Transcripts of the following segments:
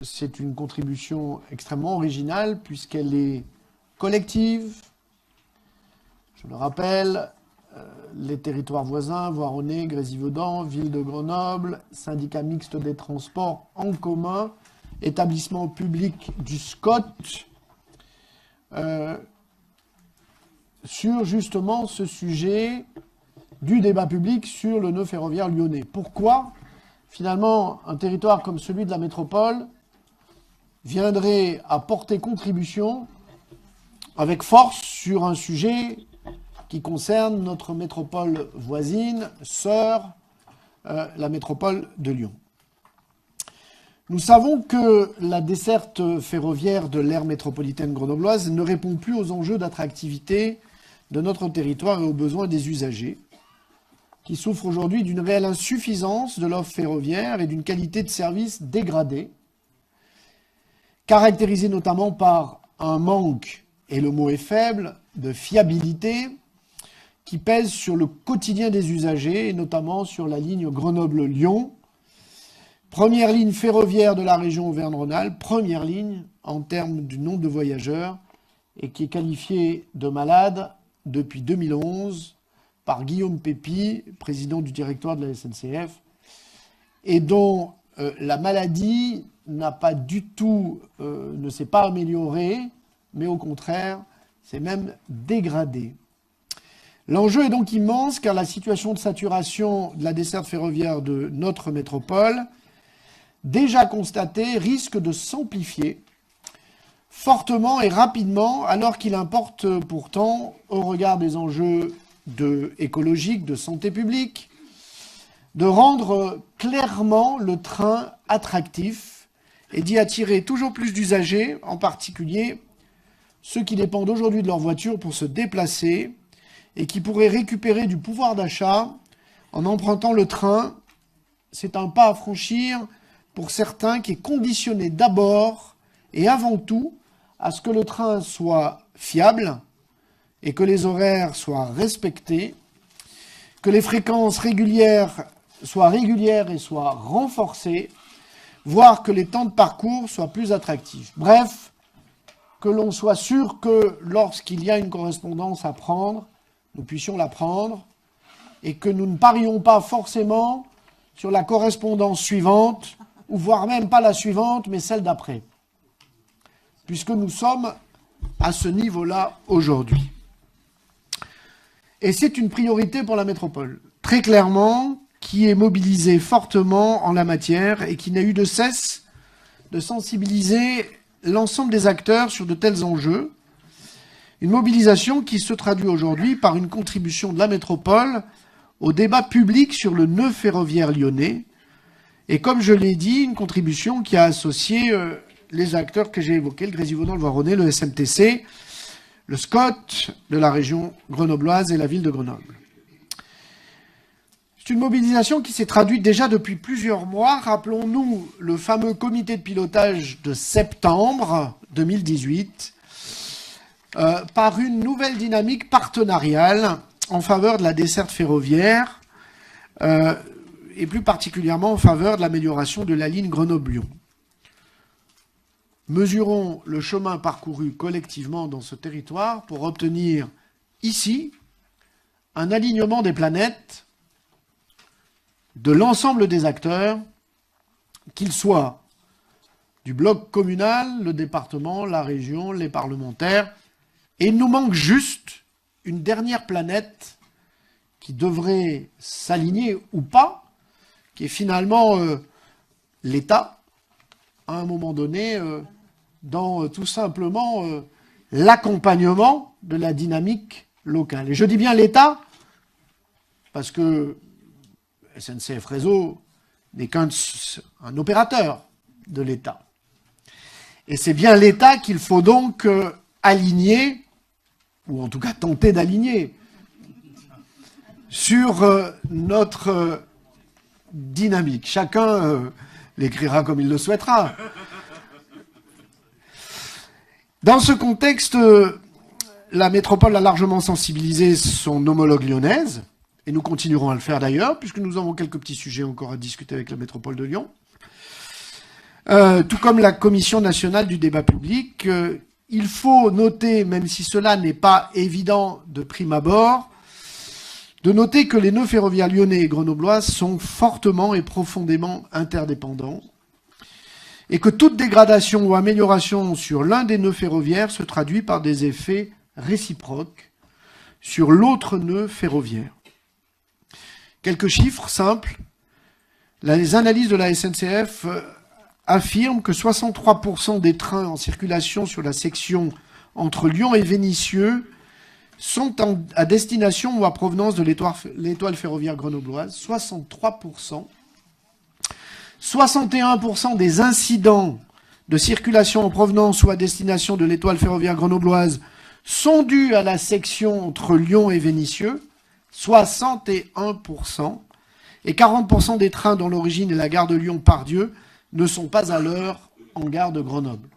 C'est une contribution extrêmement originale puisqu'elle est collective. Je le rappelle, les territoires voisins, Voironnais, Grésivaudan, Ville de Grenoble, syndicat mixte des transports en commun, établissement public du SCOT, sur justement ce sujet du débat public sur le nœud ferroviaire lyonnais. Pourquoi, finalement, un territoire comme celui de la métropole viendrait apporter contribution avec force sur un sujet qui concerne notre métropole voisine, sœur, la métropole de Lyon. Nous savons que la desserte ferroviaire de l'aire métropolitaine grenobloise ne répond plus aux enjeux d'attractivité de notre territoire et aux besoins des usagers, qui souffrent aujourd'hui d'une réelle insuffisance de l'offre ferroviaire et d'une qualité de service dégradée, caractérisée notamment par un manque, et le mot est faible, de fiabilité qui pèse sur le quotidien des usagers, et notamment sur la ligne Grenoble-Lyon, première ligne ferroviaire de la région Auvergne-Rhône-Alpes, première ligne en termes du nombre de voyageurs, et qui est qualifiée de malade depuis 2011 par Guillaume Pépi, président du directoire de la SNCF, et dont la maladie n'a pas du tout, ne s'est pas améliorée, mais au contraire, s'est même dégradée. L'enjeu est donc immense car la situation de saturation de la desserte ferroviaire de notre métropole, déjà constatée, risque de s'amplifier fortement et rapidement, alors qu'il importe pourtant, au regard des enjeux écologiques, de santé publique, de rendre clairement le train attractif et d'y attirer toujours plus d'usagers, en particulier ceux qui dépendent aujourd'hui de leur voiture pour se déplacer et qui pourraient récupérer du pouvoir d'achat en empruntant le train. C'est un pas à franchir pour certains qui est conditionné d'abord et avant tout à ce que le train soit fiable et que les horaires soient respectés, que les fréquences soient régulières et soient renforcées, voire que les temps de parcours soient plus attractifs. Bref, que l'on soit sûr que lorsqu'il y a une correspondance à prendre, nous puissions la prendre et que nous ne parions pas forcément sur la correspondance suivante, ou voire même pas la suivante, mais celle d'après. Puisque nous sommes à ce niveau-là aujourd'hui. Et c'est une priorité pour la métropole, très clairement, qui est mobilisée fortement en la matière et qui n'a eu de cesse de sensibiliser l'ensemble des acteurs sur de tels enjeux. Une mobilisation qui se traduit aujourd'hui par une contribution de la métropole au débat public sur le nœud ferroviaire lyonnais. Et comme je l'ai dit, une contribution qui a associé les acteurs que j'ai évoqués, le Grésivaudan, le Voironnais, le SMTC, le SCOT de la région grenobloise et la ville de Grenoble. C'est une mobilisation qui s'est traduite déjà depuis plusieurs mois. Rappelons-nous le fameux comité de pilotage de septembre 2018 par une nouvelle dynamique partenariale en faveur de la desserte ferroviaire et plus particulièrement en faveur de l'amélioration de la ligne Grenoble-Lyon. Mesurons le chemin parcouru collectivement dans ce territoire pour obtenir ici un alignement des planètes de l'ensemble des acteurs, qu'ils soient du bloc communal, le département, la région, les parlementaires. Et il nous manque juste une dernière planète qui devrait s'aligner ou pas, qui est finalement l'État, à un moment donné, dans tout simplement l'accompagnement de la dynamique locale. Et je dis bien l'État, parce que SNCF Réseau n'est qu'un opérateur de l'État. Et c'est bien l'État qu'il faut donc aligner, ou en tout cas tenter d'aligner, sur notre dynamique. Chacun l'écrira comme il le souhaitera. Dans ce contexte, la métropole a largement sensibilisé son homologue lyonnaise, et nous continuerons à le faire d'ailleurs, puisque nous avons quelques petits sujets encore à discuter avec la métropole de Lyon. tout comme la Commission nationale du débat public. Il faut noter, même si cela n'est pas évident de prime abord, de noter que les nœuds ferroviaires lyonnais et grenoblois sont fortement et profondément interdépendants et que toute dégradation ou amélioration sur l'un des nœuds ferroviaires se traduit par des effets réciproques sur l'autre nœud ferroviaire. Quelques chiffres simples. Les analyses de la SNCF affirment que 63% des trains en circulation sur la section entre Lyon et Vénissieux sont à destination ou à provenance de l'étoile ferroviaire grenobloise. 63%. 61% des incidents de circulation en provenance ou à destination de l'étoile ferroviaire grenobloise sont dus à la section entre Lyon et Vénissieux. 61%. Et 40% des trains dont l'origine est la gare de Lyon-Pardieu ne sont pas à l'heure en gare de Grenoble.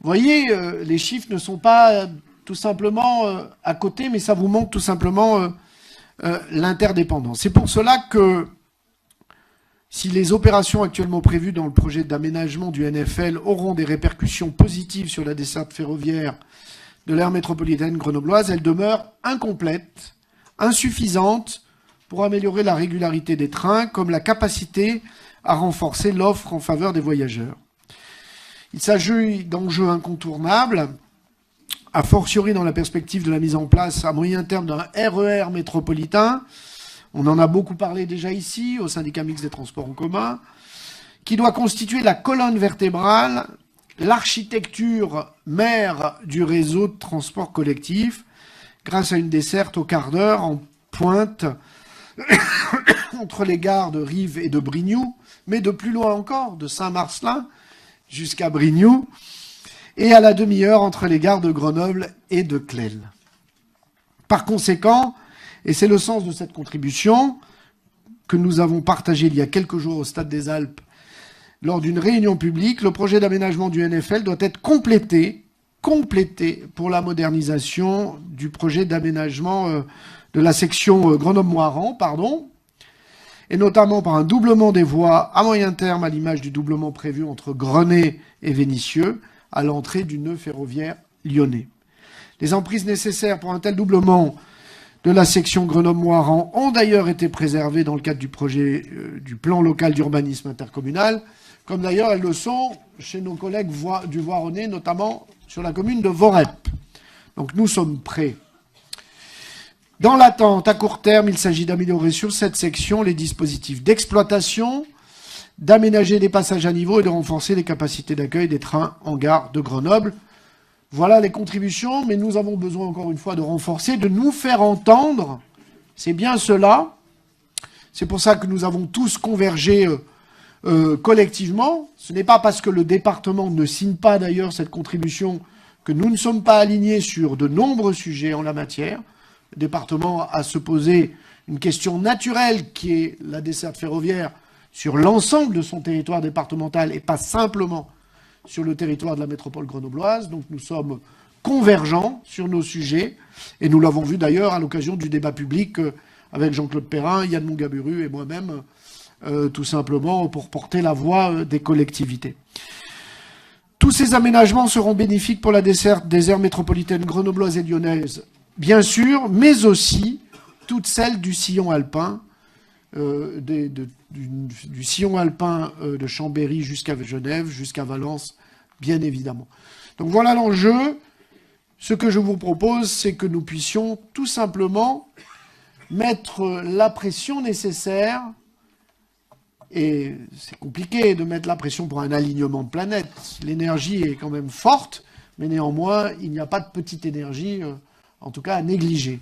Vous voyez, les chiffres ne sont pas tout simplement à côté, mais ça vous montre tout simplement l'interdépendance. C'est pour cela que si les opérations actuellement prévues dans le projet d'aménagement du NFL auront des répercussions positives sur la desserte ferroviaire de l'aire métropolitaine grenobloise, elles demeurent incomplètes, insuffisantes pour améliorer la régularité des trains, comme la capacité à renforcer l'offre en faveur des voyageurs. Il s'agit d'enjeux incontournables, a fortiori dans la perspective de la mise en place à moyen terme d'un RER métropolitain. On en a beaucoup parlé déjà ici, au syndicat mixte des transports en commun, qui doit constituer la colonne vertébrale, l'architecture mère du réseau de transport collectif, grâce à une desserte au quart d'heure en pointe entre les gares de Rives et de Brignoux, mais de plus loin encore, de Saint-Marcelin jusqu'à Brignoux, et à la demi-heure entre les gares de Grenoble et de Clair. Par conséquent, et c'est le sens de cette contribution que nous avons partagée il y a quelques jours au Stade des Alpes lors d'une réunion publique, le projet d'aménagement du NFL doit être complété pour la modernisation du projet d'aménagement de la section Grenoble-Moiran, et notamment par un doublement des voies à moyen terme à l'image du doublement prévu entre Grenay et Vénissieux à l'entrée du nœud ferroviaire lyonnais. Les emprises nécessaires pour un tel doublement de la section Grenoble-Moiran ont d'ailleurs été préservées dans le cadre du projet du plan local d'urbanisme intercommunal, comme d'ailleurs elles le sont chez nos collègues du Voironnais, notamment sur la commune de Vorep. Donc nous sommes prêts. Dans l'attente, à court terme, il s'agit d'améliorer sur cette section les dispositifs d'exploitation, d'aménager des passages à niveau et de renforcer les capacités d'accueil des trains en gare de Grenoble. Voilà les contributions, mais nous avons besoin encore une fois de renforcer, de nous faire entendre. C'est bien cela. C'est pour ça que nous avons tous convergé collectivement. Ce n'est pas parce que le département ne signe pas d'ailleurs cette contribution que nous ne sommes pas alignés sur de nombreux sujets en la matière. Le département a se poser une question naturelle qui est la desserte ferroviaire sur l'ensemble de son territoire départemental et pas simplement sur le territoire de la métropole grenobloise. Donc nous sommes convergents sur nos sujets et nous l'avons vu d'ailleurs à l'occasion du débat public avec Jean-Claude Perrin, Yann Mongaburu et moi-même, tout simplement pour porter la voix des collectivités. Tous ces aménagements seront bénéfiques pour la desserte des aires métropolitaines grenobloises et lyonnaises, bien sûr, mais aussi toutes celles du sillon alpin, du sillon alpin de Chambéry jusqu'à Genève, jusqu'à Valence, bien évidemment. Donc voilà l'enjeu. Ce que je vous propose, c'est que nous puissions tout simplement mettre la pression nécessaire, et c'est compliqué de mettre la pression pour un alignement de planète. L'énergie est quand même forte, mais néanmoins, il n'y a pas de petite énergie, en tout cas à négliger.